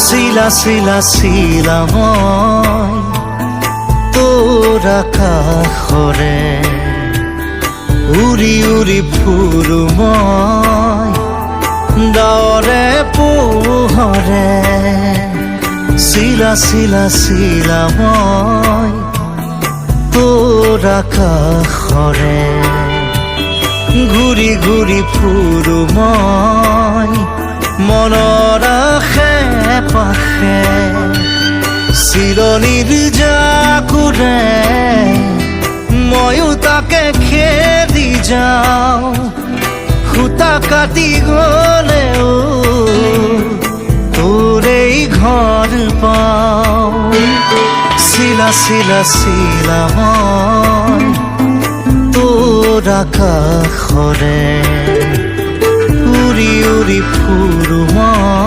শিলা শিলা শিলা মই তোৰ আকাশৰে উৰি উৰি ফুৰো মই ডাৱৰে পোহৰে শিলা শিলা শিলা মই তোৰ আকাশৰে ঘূৰি ঘূৰি ফুৰো মই মনৰ আশে পাশে চিৰণিৰ জাকুৰে ময়ো তাকে খেদি যাওঁ সূতা কাটি গলেও তোৰেই ঘৰ পাওঁ শিলা শিলা শিলা মই তোৰ আকাশৰে উৰি উৰি ফুৰো মই